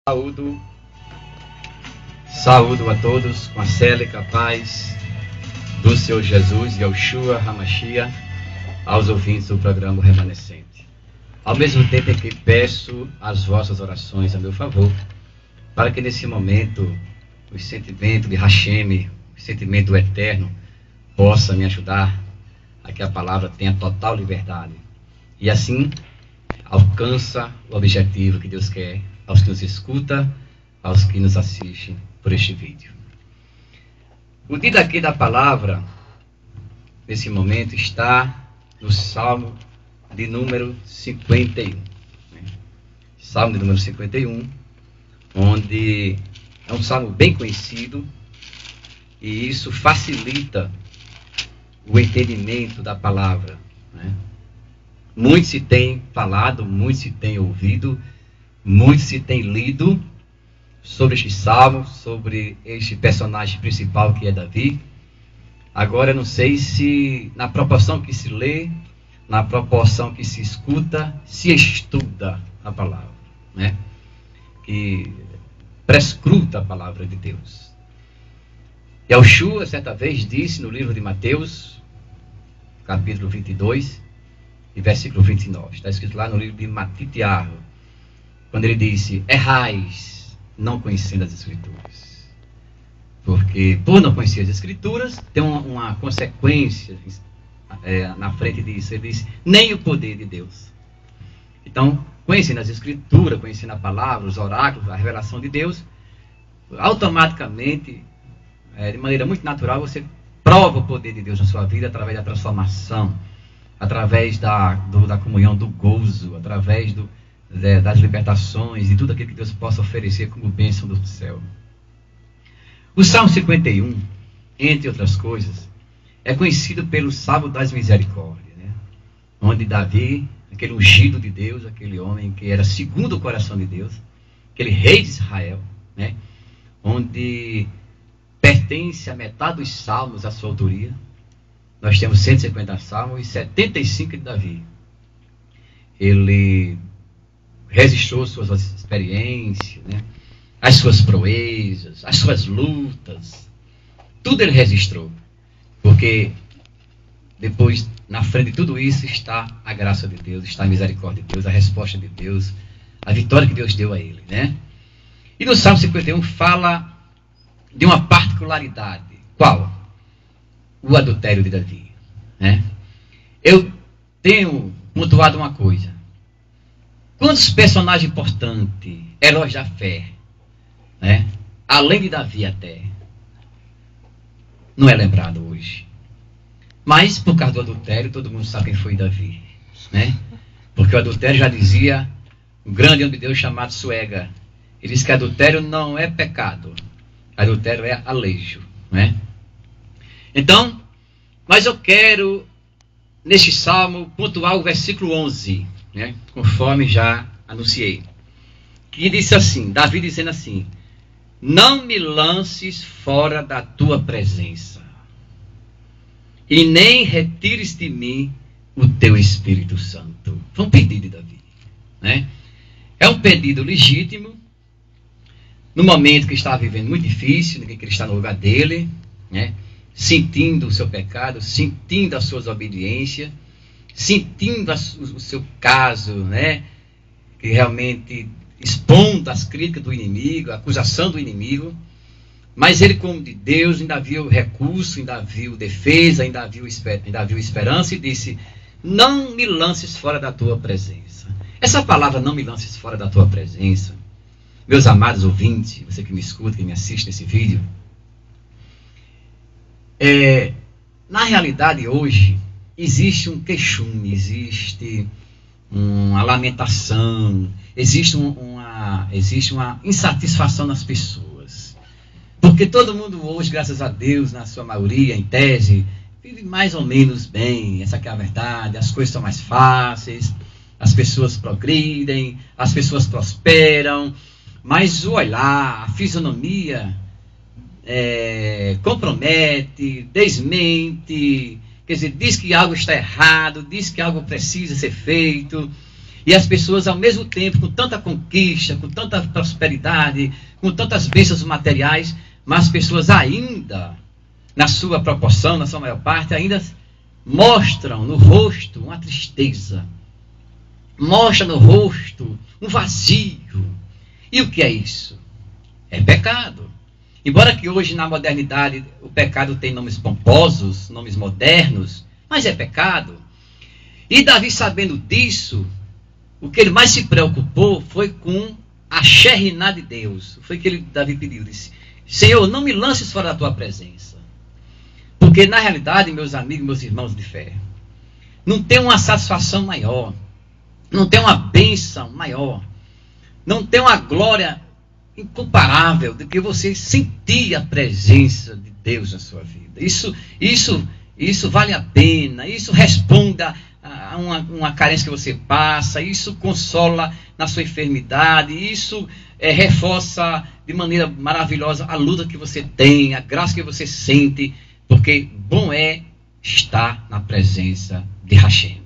Saúdo a todos com a célebre paz do Senhor Jesus, Yeshua HaMashiach, aos ouvintes do programa Remanescente. Ao mesmo tempo em que peço as vossas orações a meu favor, para que nesse momento o sentimento de Hashem, o sentimento eterno, possa me ajudar a que a palavra tenha total liberdade. E assim alcança o objetivo que Deus quer aos que nos escutam, aos que nos assistem por este vídeo. O título aqui da palavra, nesse momento, está no Salmo de número 51. Salmo de número 51, onde é um salmo bem conhecido, e isso facilita o entendimento da palavra, né? Muito se tem falado, muito se tem ouvido, muito se tem lido sobre este salmo, sobre este personagem principal que é Davi. Agora eu não sei se na proporção que se lê, na proporção que se escuta, se estuda a palavra, né? Que prescruta a palavra de Deus. Yeshua certa vez disse no livro de Mateus, capítulo 22, e versículo 29. Está escrito lá no livro de Matitiarro, quando ele disse: errais, não conhecendo as Escrituras. Porque por não conhecer as Escrituras, tem uma consequência na frente disso. Ele disse: nem o poder de Deus. Então, conhecendo as Escrituras, conhecendo a palavra, os oráculos, a revelação de Deus, automaticamente, de maneira muito natural, você prova o poder de Deus na sua vida através da transformação, através da comunhão, do gozo, através das libertações e tudo aquilo que Deus possa oferecer como bênção do céu. O Salmo 51, entre outras coisas, é conhecido pelo Salmo das Misericórdias, né? Onde Davi, aquele ungido de Deus, aquele homem que era segundo o coração de Deus, aquele rei de Israel, né? Onde pertence a metade dos salmos à sua autoria. Nós temos 150 salmos e 75 de Davi. Ele registrou suas experiências, né? As suas proezas, as suas lutas. Tudo ele registrou. Porque depois, na frente de tudo isso, está a graça de Deus, está a misericórdia de Deus, a resposta de Deus, a vitória que Deus deu a ele, né? E no Salmo 51 fala de uma particularidade. Qual? O adultério de Davi, né? Eu tenho pontuado uma coisa: quantos personagens importantes, heróis da fé, né? Além de Davi até, não é lembrado hoje. Mas por causa do adultério, todo mundo sabe quem foi Davi, né? Porque o adultério, já dizia um grande homem de Deus chamado Suega, ele diz que adultério não é pecado, adultério é alejo, né? Então, mas eu quero, neste salmo, pontuar o versículo 11, né? Conforme já anunciei. Que disse assim, Davi dizendo assim: não me lances fora da tua presença, e nem retires de mim o teu Espírito Santo. Foi um pedido de Davi, né? É um pedido legítimo, no momento que estava vivendo muito difícil, ninguém queria estar no lugar dele, né? Sentindo o seu pecado, sentindo a sua desobediência, sentindo o seu caso, né? Que realmente expondo as críticas do inimigo, a acusação do inimigo. Mas ele, como de Deus, ainda viu recurso, ainda viu defesa, ainda viu esperança, e disse: não me lances fora da tua presença. Essa palavra, não me lances fora da tua presença, meus amados ouvintes, você que me escuta, que me assiste nesse vídeo, na realidade hoje existe um queixume, existe uma lamentação, existe uma insatisfação nas pessoas, porque todo mundo hoje, graças a Deus, na sua maioria, em tese, vive mais ou menos bem. Essa que é a verdade. As coisas são mais fáceis, as pessoas progridem, as pessoas prosperam, mas o olhar, a fisionomia compromete, desmente, quer dizer, diz que algo está errado, diz que algo precisa ser feito. E as pessoas, ao mesmo tempo, com tanta conquista, com tanta prosperidade, com tantas bênçãos materiais, mas as pessoas ainda, na sua proporção, na sua maior parte, ainda mostram no rosto uma tristeza. Mostram no rosto um vazio. E o que é isso? É pecado. Embora que hoje, na modernidade, o pecado tem nomes pomposos, nomes modernos, mas é pecado. E Davi, sabendo disso, o que ele mais se preocupou foi com a Sheriná de Deus. Foi o que Davi pediu. Disse: Senhor, não me lances fora da tua presença. Porque, na realidade, meus amigos, meus irmãos de fé, não tem uma satisfação maior, não tem uma bênção maior, não tem uma glória incomparável do que você sentir a presença de Deus na sua vida. Isso vale a pena, isso responde a uma carência que você passa, isso consola na sua enfermidade, isso reforça de maneira maravilhosa a luta que você tem, a graça que você sente, porque bom é estar na presença de Hashem.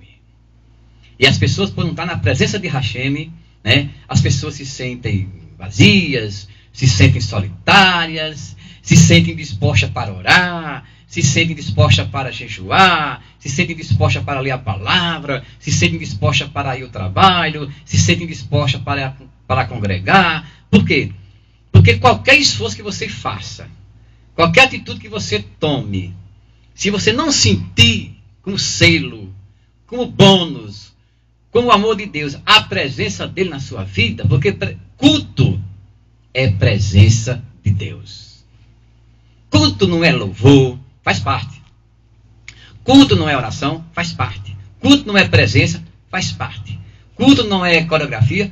E as pessoas, por não estar na presença de Hashem, né, as pessoas se sentem vazias, se sentem solitárias, se sentem dispostas para orar, se sentem dispostas para jejuar, se sentem dispostas para ler a palavra, se sentem dispostas para ir ao trabalho, se sentem dispostas para congregar. Por quê? Porque qualquer esforço que você faça, qualquer atitude que você tome, se você não sentir como selo, como bônus, como o amor de Deus, a presença dele na sua vida, porque culto é presença de Deus. Culto não é louvor, faz parte. Culto não é oração, faz parte. Culto não é presença, faz parte. Culto não é coreografia,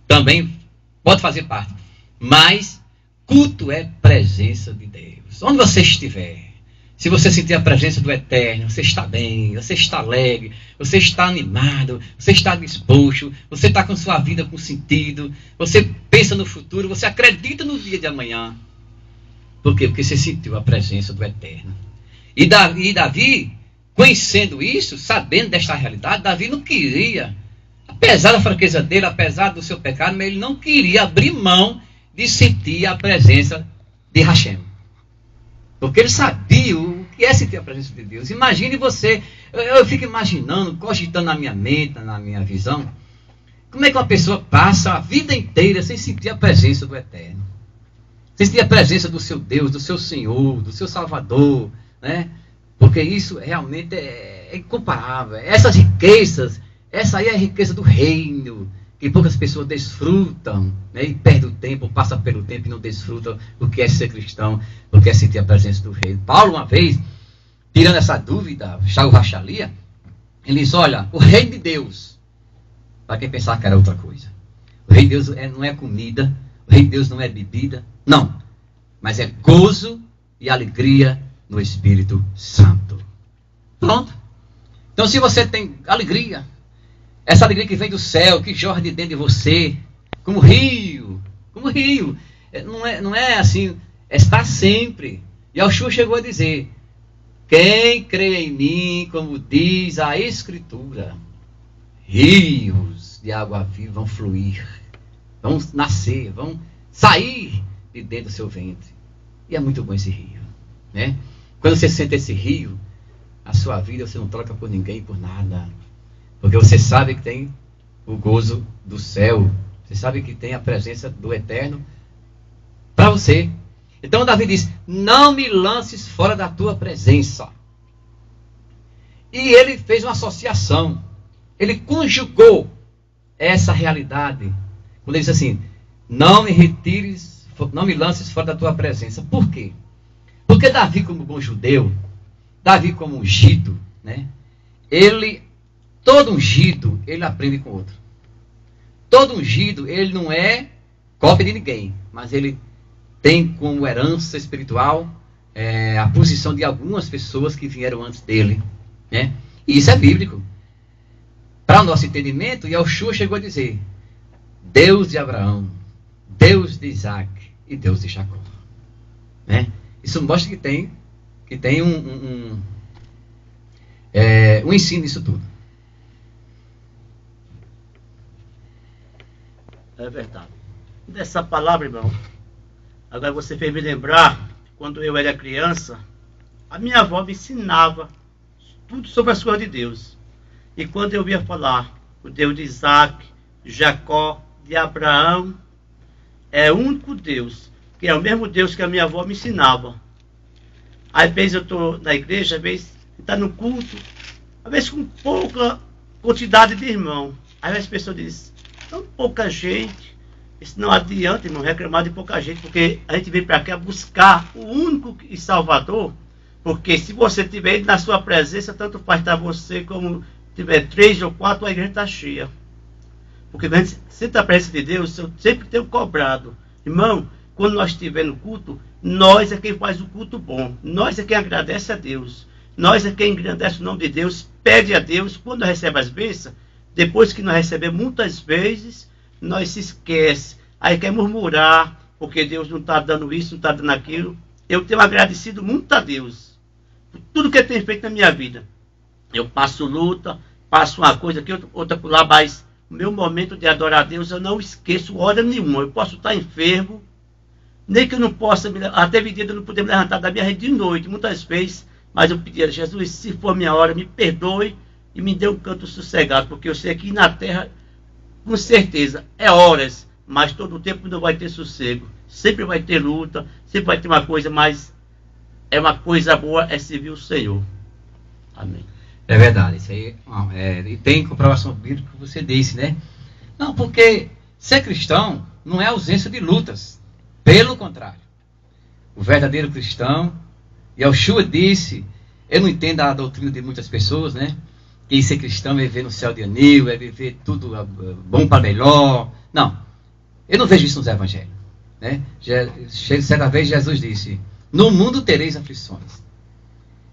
também pode fazer parte. Mas culto é presença de Deus. Onde você estiver, se você sentir a presença do Eterno, você está bem, você está alegre, você está animado, você está disposto, você está com sua vida com sentido, você pensa no futuro, você acredita no dia de amanhã. Por quê? Porque você sentiu a presença do Eterno. E Davi, conhecendo isso, sabendo desta realidade, Davi não queria, apesar da fraqueza dele, apesar do seu pecado, mas ele não queria abrir mão de sentir a presença de Hashem. Porque ele sabia o que é sentir a presença de Deus. Imagine você, eu fico imaginando, cogitando na minha mente, na minha visão, como é que uma pessoa passa a vida inteira sem sentir a presença do Eterno. Sem sentir a presença do seu Deus, do seu Senhor, do seu Salvador, né? Porque isso realmente é incomparável. Essas riquezas, essa aí é a riqueza do reino, que poucas pessoas desfrutam, né, e perdem o tempo, passam pelo tempo e não desfrutam o que é ser cristão, o que é sentir a presença do rei. Paulo, uma vez, tirando essa dúvida, Shaul Rachalia, ele diz: olha, o reino de Deus, para quem pensar que era outra coisa, o reino de Deus não é comida, o reino de Deus não é bebida, não, mas é gozo e alegria no Espírito Santo. Pronto. Então, se você tem alegria, essa alegria que vem do céu, que jorra de dentro de você, como rio, não é assim, está sempre. E Yeshua chegou a dizer: quem crê em mim, como diz a Escritura, rios de água viva vão fluir, vão nascer, vão sair de dentro do seu ventre. E é muito bom esse rio, né? Quando você sente esse rio, a sua vida você não troca por ninguém, por nada. Porque você sabe que tem o gozo do céu. Você sabe que tem a presença do Eterno para você. Então Davi diz: não me lances fora da tua presença. E ele fez uma associação. Ele conjugou essa realidade. Quando ele diz assim: não me retires, não me lances fora da tua presença. Por quê? Porque Davi, como bom judeu, Davi como ungido, né? Todo ungido, ele aprende com outro. Todo ungido, ele não é cópia de ninguém, mas ele tem como herança espiritual a posição de algumas pessoas que vieram antes dele, né? E isso é bíblico. Para o nosso entendimento, Yeshua chegou a dizer: Deus de Abraão, Deus de Isaac e Deus de Jacó, né? Isso mostra que tem um ensino nisso tudo. É verdade. Dessa palavra, irmão, agora você fez me lembrar, quando eu era criança, a minha avó me ensinava tudo sobre as coisas de Deus. E quando eu via falar o Deus de Isaac, Jacó, de Abraão, é o único Deus, que é o mesmo Deus que a minha avó me ensinava. Às vezes eu estou na igreja, às vezes está no culto, às vezes com pouca quantidade de irmão. Às vezes as pessoas dizem, tão pouca gente. Isso não adianta, irmão, reclamar de pouca gente, porque a gente vem para cá buscar o único e Salvador, porque se você tiver ele na sua presença, tanto faz estar você como tiver 3 ou 4, a igreja está cheia. Porque quando a gente senta a presença de Deus, eu sempre tenho cobrado. Irmão, quando nós estivermos no culto, nós é quem faz o culto bom. Nós é quem agradece a Deus. Nós é quem engrandece o nome de Deus, pede a Deus. Quando recebe as bênçãos, depois que nós recebemos muitas vezes, nós se esquece. Aí quer murmurar, porque Deus não está dando isso, não está dando aquilo. Eu tenho agradecido muito a Deus por tudo que Ele tem feito na minha vida. Eu passo luta, passo uma coisa aqui, outra por lá, mas o meu momento de adorar a Deus, eu não esqueço hora nenhuma. Eu posso estar enfermo, nem que eu não possa, até medida eu não poder me levantar da minha rede de noite, muitas vezes, mas eu pedi a Jesus, se for a minha hora, me perdoe e me dê um canto sossegado, porque eu sei que na terra, com certeza, é horas, mas todo o tempo não vai ter sossego. Sempre vai ter luta, sempre vai ter uma coisa, mas é uma coisa boa, é servir o Senhor. Amém. É verdade, isso aí e tem comprovação bíblica que você disse, né? Não, porque ser cristão não é ausência de lutas. Pelo contrário. O verdadeiro cristão, e Yeshua disse, eu não entendo a doutrina de muitas pessoas, né? Que ser cristão é viver no céu de anil, é viver tudo bom para melhor. Não, eu não vejo isso nos evangelhos. Né? Certa vez Jesus disse, no mundo tereis aflições.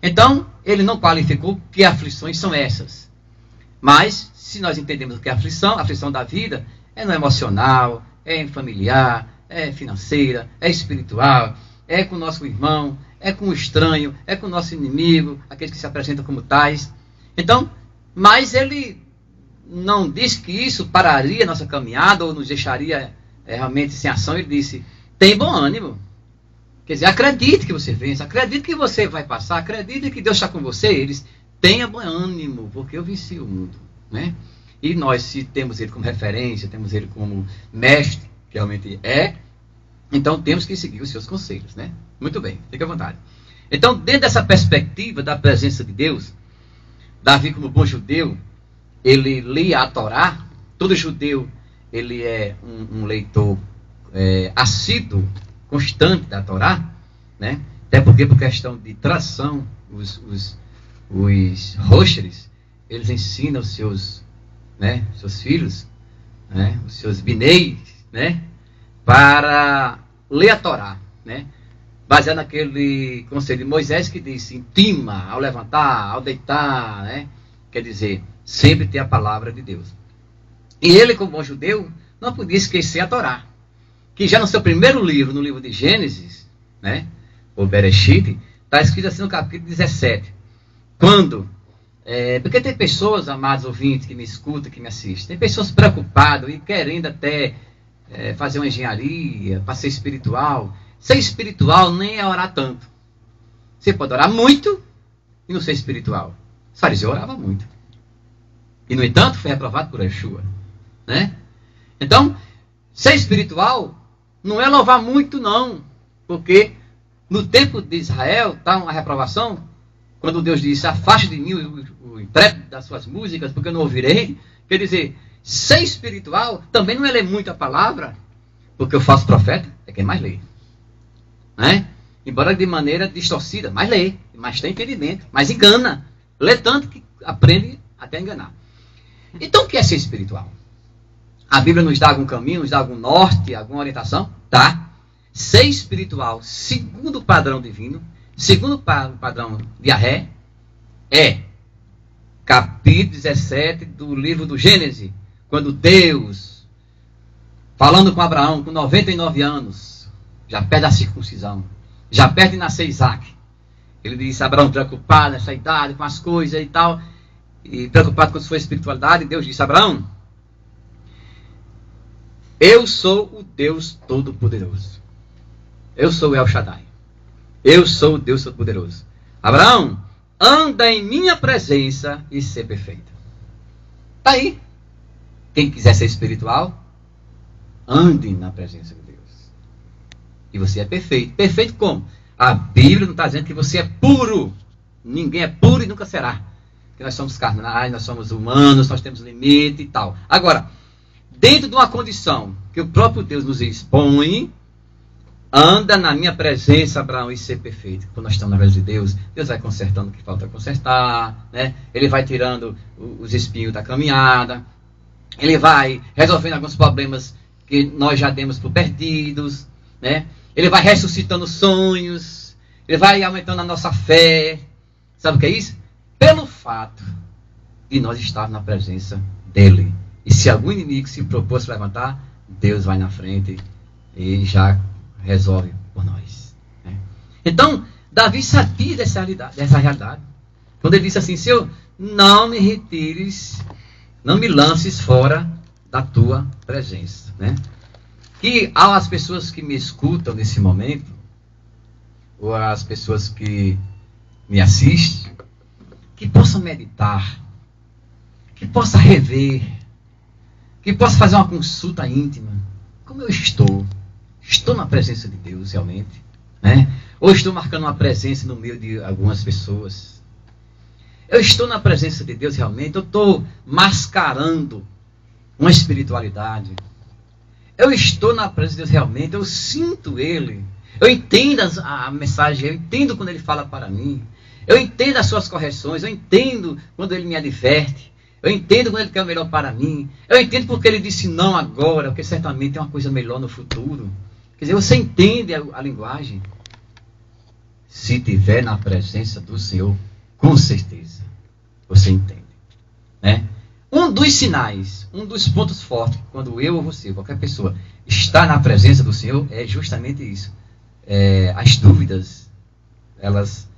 Então, ele não qualificou que aflições são essas. Mas, se nós entendemos o que é aflição, a aflição da vida é no emocional, é familiar, é financeira, é espiritual, é com o nosso irmão, é com o estranho, é com o nosso inimigo, aqueles que se apresentam como tais. Então, mas ele não disse que isso pararia a nossa caminhada ou nos deixaria realmente sem ação. Ele disse, tem bom ânimo. Quer dizer, acredite que você vence, acredite que você vai passar, acredite que Deus está com você. Eles tenham bom ânimo, porque eu venci o mundo. Né? E nós, se temos ele como referência, temos ele como mestre, que realmente é, então temos que seguir os seus conselhos. Né? Muito bem, fique à vontade. Então, dentro dessa perspectiva da presença de Deus, Davi, como bom judeu, ele lia a Torá. Todo judeu, ele é um leitor assíduo, constante da Torá, né? Até porque, por questão de tração, os rocheres, eles ensinam os seus, né, seus filhos, né, os seus bineis, né, para ler a Torá, né? Baseado naquele conselho de Moisés que disse, intima, ao levantar, ao deitar, né? Quer dizer, sempre ter a palavra de Deus. E ele, como bom judeu, não podia esquecer a Torá, que já no seu primeiro livro, no livro de Gênesis, né, o Bereshit, está escrito assim no capítulo 17. Quando, porque tem pessoas, amados ouvintes, que me escutam, que me assistem, tem pessoas preocupadas e querendo até fazer uma engenharia para ser espiritual. Ser espiritual nem é orar tanto. Você pode orar muito e não ser espiritual. Os fariseus oravam muito. E, no entanto, foi reprovado por Yeshua. Né? Então, ser espiritual não é louvar muito, não. Porque no tempo de Israel, está uma reprovação, quando Deus disse, afaste de mim o intérprete das suas músicas, porque eu não ouvirei. Quer dizer, ser espiritual também não é ler muito a palavra, porque o falso profeta é quem mais lê. Né? Embora de maneira distorcida, mas lê, mas tem entendimento, mas engana. Lê tanto que aprende até enganar. Então, o que é ser espiritual? A Bíblia nos dá algum caminho, nos dá algum norte, alguma orientação? Tá. Ser espiritual, segundo o padrão divino, segundo o padrão de Yahvé, é capítulo 17 do livro do Gênesis, quando Deus, falando com Abraão, com 99 anos, já perto da circuncisão, já perto de nascer Isaac, ele disse a Abraão, preocupado nessa idade, com as coisas e tal, e preocupado com a sua espiritualidade, Deus disse a Abraão, Eu sou o Deus Todo-Poderoso. Eu sou o El Shaddai. Eu sou o Deus Todo-Poderoso. Abraão, anda em minha presença e ser perfeito. Está aí. Quem quiser ser espiritual, ande na presença de Deus. E você é perfeito. Perfeito como? A Bíblia não está dizendo que você é puro. Ninguém é puro e nunca será. Porque nós somos carnais, nós somos humanos, nós temos limite e tal. Agora, dentro de uma condição que o próprio Deus nos expõe, anda na minha presença, Abraão, e ser perfeito. Quando nós estamos na presença de Deus, Deus vai consertando o que falta consertar, né? Ele vai tirando os espinhos da caminhada, Ele vai resolvendo alguns problemas que nós já demos por perdidos, né? Ele vai ressuscitando sonhos, Ele vai aumentando a nossa fé. Sabe o que é isso? Pelo fato de nós estarmos na presença dEle. E se algum inimigo se propor se levantar, Deus vai na frente e já resolve por nós, né? Então, Davi sabia dessa realidade. Quando ele disse assim: Senhor, não me retires, não me lances fora da tua presença, né? E às pessoas que me escutam nesse momento, ou às pessoas que me assistem, que possam meditar, que possam rever, que possam fazer uma consulta íntima. Como eu estou? Estou na presença de Deus realmente, né? Ou estou marcando uma presença no meio de algumas pessoas? Eu estou na presença de Deus realmente? Eu estou mascarando uma espiritualidade? Eu estou na presença de Deus realmente? Eu sinto Ele? Eu entendo a mensagem, eu entendo quando Ele fala para mim, eu entendo as suas correções, eu entendo quando Ele me adverte, eu entendo quando Ele quer o melhor para mim, eu entendo porque Ele disse não agora, porque certamente tem uma coisa melhor no futuro. Quer dizer, você entende a linguagem? Se estiver na presença do Senhor, com certeza, você entende, né? Um dos sinais, um dos pontos fortes, quando eu ou você, qualquer pessoa, está na presença do Senhor, é justamente isso. As dúvidas, elas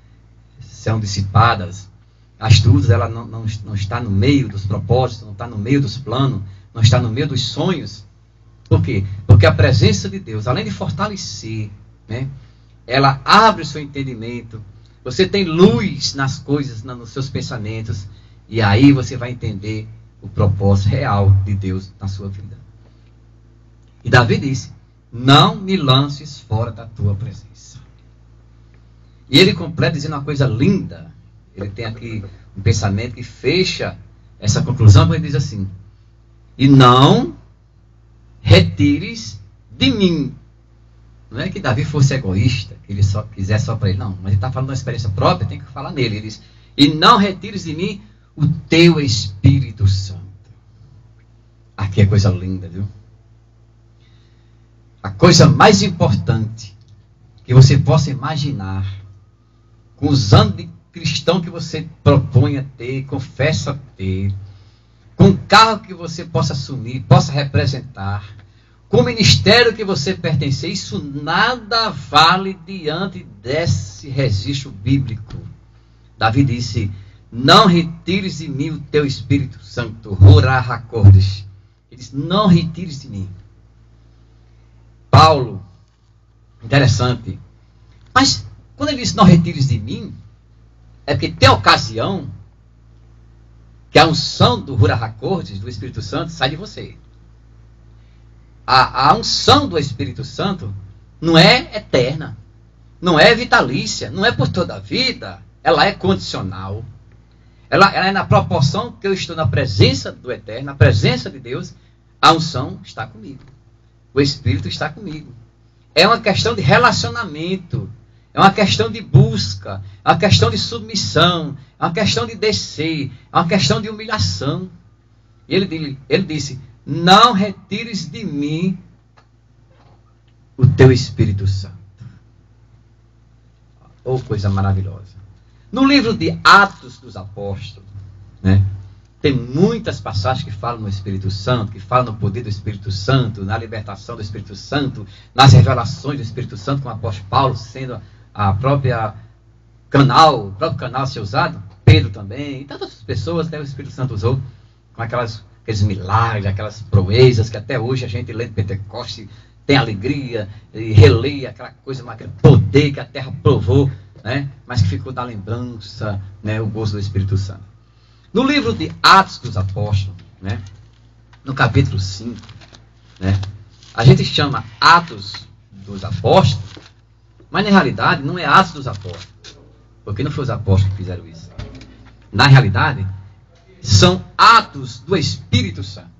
são dissipadas. As dúvidas, ela não está no meio dos propósitos, não está no meio dos planos, não está no meio dos sonhos. Por quê? Porque a presença de Deus, além de fortalecer, né, ela abre o seu entendimento. Você tem luz nas coisas, nos seus pensamentos, e aí você vai entender o propósito real de Deus na sua vida. E Davi disse: não me lances fora da tua presença. E ele completa dizendo uma coisa linda. Ele tem aqui um pensamento que fecha essa conclusão, quando ele diz assim: e não retires de mim. Não é que Davi fosse egoísta, que ele só quisesse só para ele, não. Mas ele está falando da experiência própria, tem que falar nele. Ele diz: e não retires de mim o teu Espírito Santo. Aqui é coisa linda, viu? A coisa mais importante que você possa imaginar, com os anos de cristão que você propõe a ter, confessa ter, com o carro que você possa assumir, possa representar, com o ministério que você pertencer, isso nada vale diante desse registro bíblico. Davi disse: não retires de mim o teu Espírito Santo. Ele disse: não retires de mim. Paulo, interessante. Mas quando ele disse não retires de mim, é porque tem ocasião que a unção do Hurahacordes, do Espírito Santo, sai de você. A unção do Espírito Santo não é eterna, não é vitalícia, não é por toda a vida, ela é condicional. Ela é na proporção que eu estou na presença do Eterno, na presença de Deus, a unção está comigo. O Espírito está comigo. É uma questão de relacionamento, é uma questão de busca, é uma questão de submissão, é uma questão de descer, é uma questão de humilhação. E ele disse: não retires de mim o teu Espírito Santo. Oh, coisa maravilhosa. No livro de Atos dos Apóstolos, né, tem muitas passagens que falam no Espírito Santo, que falam no poder do Espírito Santo, na libertação do Espírito Santo, nas revelações do Espírito Santo, com o apóstolo Paulo sendo o próprio canal a ser usado, Pedro também, e tantas pessoas que o Espírito Santo usou, com aquelas aqueles milagres, aquelas proezas que até hoje a gente lê de Pentecostes, tem alegria e relê aquela coisa, aquele poder que a terra provou, né? Mas que ficou da lembrança, né? O gozo do Espírito Santo. No livro de Atos dos Apóstolos, né? No capítulo 5, né? A gente chama Atos dos Apóstolos, mas na realidade não é Atos dos Apóstolos, porque não foram os apóstolos que fizeram isso. Na realidade, são atos do Espírito Santo,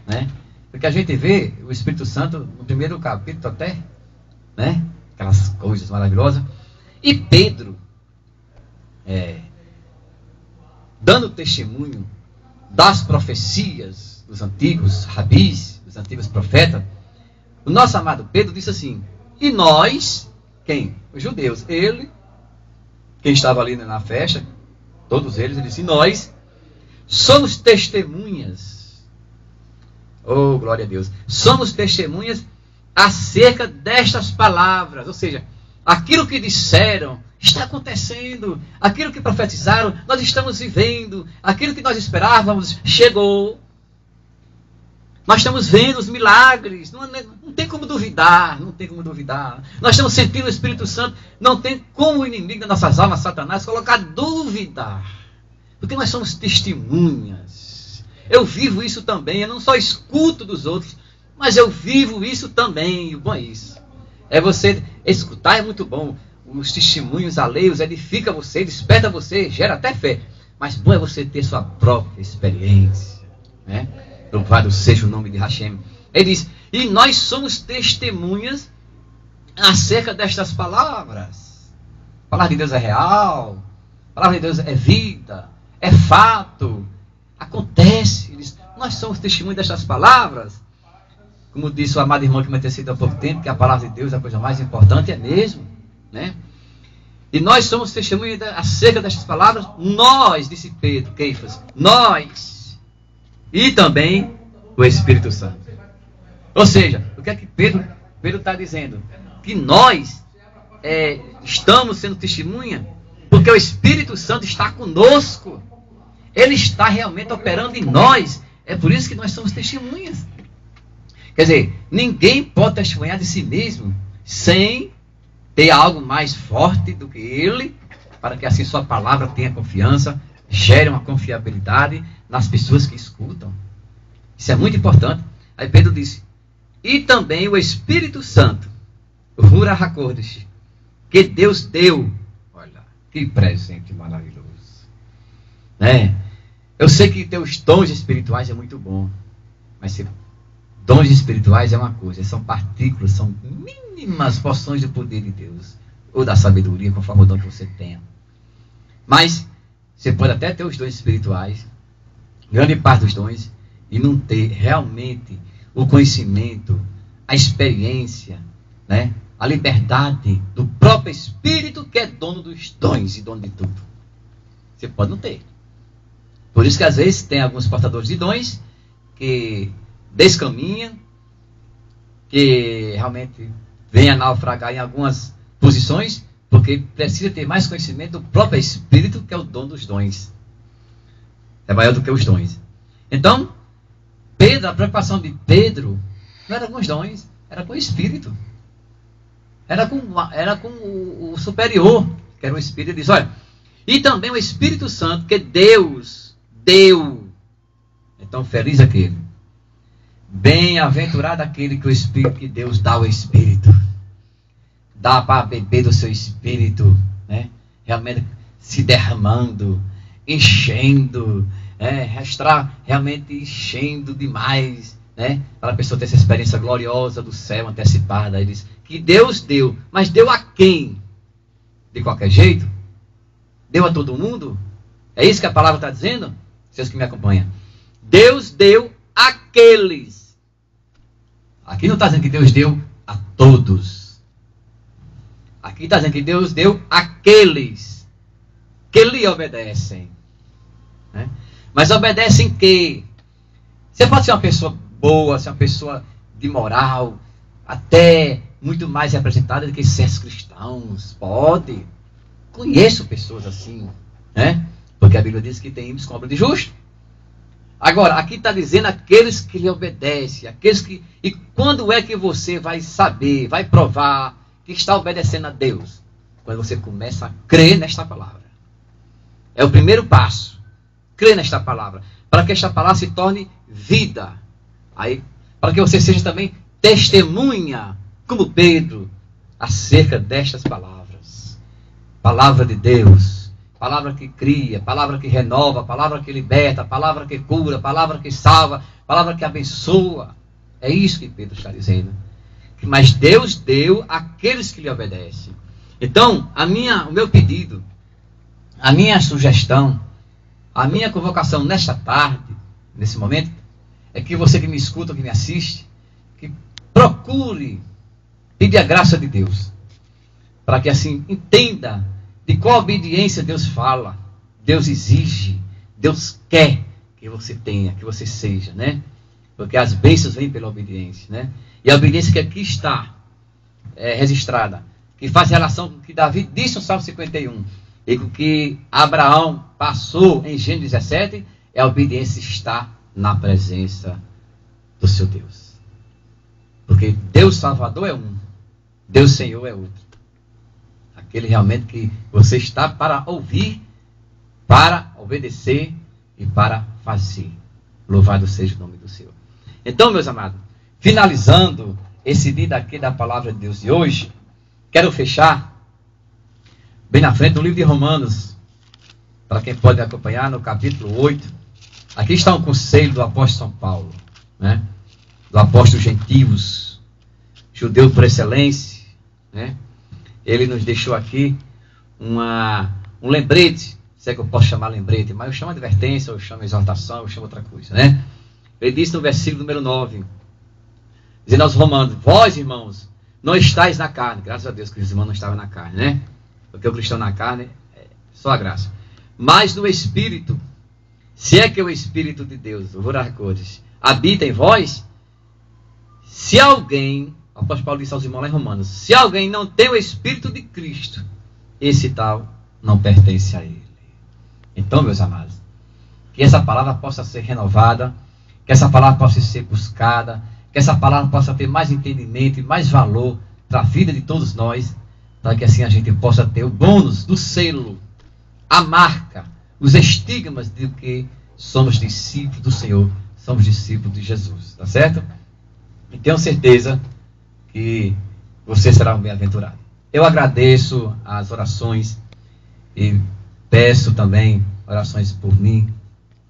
né? Porque a gente vê o Espírito Santo no primeiro capítulo até, né? Aquelas coisas maravilhosas. E Pedro, dando testemunho das profecias dos antigos rabis, dos antigos profetas, o nosso amado Pedro disse assim: e nós, quem? Os judeus. Ele, quem estava ali na festa, todos eles, ele disse: e nós somos testemunhas. Oh, glória a Deus. Somos testemunhas acerca destas palavras. Ou seja, aquilo que disseram está acontecendo. Aquilo que profetizaram, nós estamos vivendo. Aquilo que nós esperávamos chegou. Nós estamos vendo os milagres. Não tem como duvidar. Não tem como duvidar. Nós estamos sentindo o Espírito Santo. Não tem como o inimigo das nossas almas, Satanás, colocar dúvida. Porque nós somos testemunhas. Eu vivo isso também. Eu não só escuto dos outros, mas eu vivo isso também. O bom é isso. É você escutar, é muito bom. Os testemunhos alheios edifica você, desperta você, gera até fé. Mas bom é você ter sua própria experiência, né? Louvado seja o nome de Hashem. Ele diz: e nós somos testemunhas acerca destas palavras. A palavra de Deus é real. A palavra de Deus é vida. É fato. Acontece. Ele diz: nós somos testemunhas destas palavras. Como disse o amado irmão que me antecedeu há pouco tempo, que a palavra de Deus é a coisa mais importante, é mesmo, né? E nós somos testemunhas acerca destas palavras. Nós, disse Pedro, Keifas, nós. E também o Espírito Santo. Ou seja, o que é que Pedro está dizendo? Que nós estamos sendo testemunha porque o Espírito Santo está conosco. Ele está realmente operando em nós. É por isso que nós somos testemunhas. Quer dizer, ninguém pode testemunhar de si mesmo sem ter algo mais forte do que ele, para que assim sua palavra tenha confiança, gere uma confiabilidade nas pessoas que escutam. Isso é muito importante. Aí Pedro disse: e também o Espírito Santo, o Hura HaKodesh, que Deus deu. Olha, que presente maravilhoso. Eu sei que ter os dons espirituais é muito bom, mas dons espirituais é uma coisa, são partículas, são mínimas porções do poder de Deus, ou da sabedoria, conforme o dom que você tenha. Mas você pode até ter os dons espirituais, grande parte dos dons, e não ter realmente o conhecimento, a experiência, né? A liberdade do próprio Espírito, que é dono dos dons e dono de tudo. Você pode não ter. Por isso que às vezes tem alguns portadores de dons que descaminham, que realmente vêm a naufragar em algumas posições, porque precisa ter mais conhecimento do próprio Espírito, que é o dono dos dons. É maior do que os dons. Então, Pedro, a preocupação de Pedro não era com os dons, era com o Espírito. Era com o superior, que era o Espírito. Ele diz: olha, e também o Espírito Santo, que Deus deu. Então, feliz aquele. Bem-aventurado aquele que o Espírito, que Deus dá ao Espírito. Dá para beber do seu Espírito, né? Realmente se derramando, enchendo, estar realmente enchendo demais, né? Para a pessoa ter essa experiência gloriosa do céu antecipada. Ele diz que Deus deu, mas deu a quem? De qualquer jeito? Deu a todo mundo? É isso que a palavra está dizendo? Vocês que me acompanham. Deus deu àqueles. Aqui não está dizendo que Deus deu a todos. Aqui está dizendo que Deus deu àqueles que lhe obedecem. Né? Mas obedecem que? Você pode ser uma pessoa boa, ser uma pessoa de moral, até muito mais representada do que seres cristãos. Pode. Conheço pessoas assim, né? Porque a Bíblia diz que tem ímpios com obra de justo. Agora, aqui está dizendo aqueles que lhe obedecem, aqueles que... E quando é que você vai saber, vai provar que está obedecendo a Deus? Quando você começa a crer nesta palavra. É o primeiro passo. Crer nesta palavra. Para que esta palavra se torne vida. Aí, para que você seja também testemunha, como Pedro, acerca destas palavras. Palavra de Deus. Palavra que cria, palavra que renova, palavra que liberta, palavra que cura, palavra que salva, palavra que abençoa. É isso que Pedro está dizendo. Mas Deus deu àqueles que lhe obedecem. Então, o meu pedido, a minha sugestão, a minha convocação nesta tarde, nesse momento, é que você que me escuta, que me assiste, que procure pedir a graça de Deus, para que assim entenda de qual obediência Deus fala, Deus exige, Deus quer que você tenha, que você seja, né? Porque as bênçãos vêm pela obediência, né? E a obediência que aqui está registrada, que faz relação com o que Davi disse no Salmo 51, e com o que Abraão passou em Gênesis 17, é a obediência está na presença do seu Deus. Porque Deus Salvador é um, Deus Senhor é outro. Aquele realmente que você está para ouvir, para obedecer e para fazer. Louvado seja o nome do Senhor. Então, meus amados, finalizando esse dia aqui da palavra de Deus de hoje, quero fechar bem na frente do livro de Romanos, para quem pode acompanhar, no capítulo 8. Aqui está um conselho do apóstolo São Paulo, né? Do apóstolo gentios, judeu por excelência, né? Ele nos deixou aqui um lembrete, se é que eu posso chamar lembrete, mas eu chamo advertência, eu chamo exortação, eu chamo outra coisa, né? Ele disse no versículo número 9, dizendo aos romanos: vós, irmãos, não estáis na carne. Graças a Deus que os irmãos não estavam na carne, né? Porque o cristão na carne é só a graça. Mas no Espírito, se é que o Espírito de Deus, o Voracodes, habita em vós, se alguém... O apóstolo Paulo disse aos irmãos lá em Romanos: se alguém não tem o Espírito de Cristo, esse tal não pertence a ele. Então, meus amados, que essa palavra possa ser renovada, que essa palavra possa ser buscada, que essa palavra possa ter mais entendimento e mais valor para a vida de todos nós, para que assim a gente possa ter o bônus do selo, a marca, os estigmas de que somos discípulos do Senhor, somos discípulos de Jesus, tá certo? E tenho certeza que você será um bem-aventurado. Eu agradeço as orações e peço também orações por mim,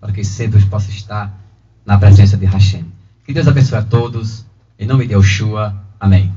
para que sempre eu possa estar na presença de Hashem. Que Deus abençoe a todos, em nome de Yeshua. Amém.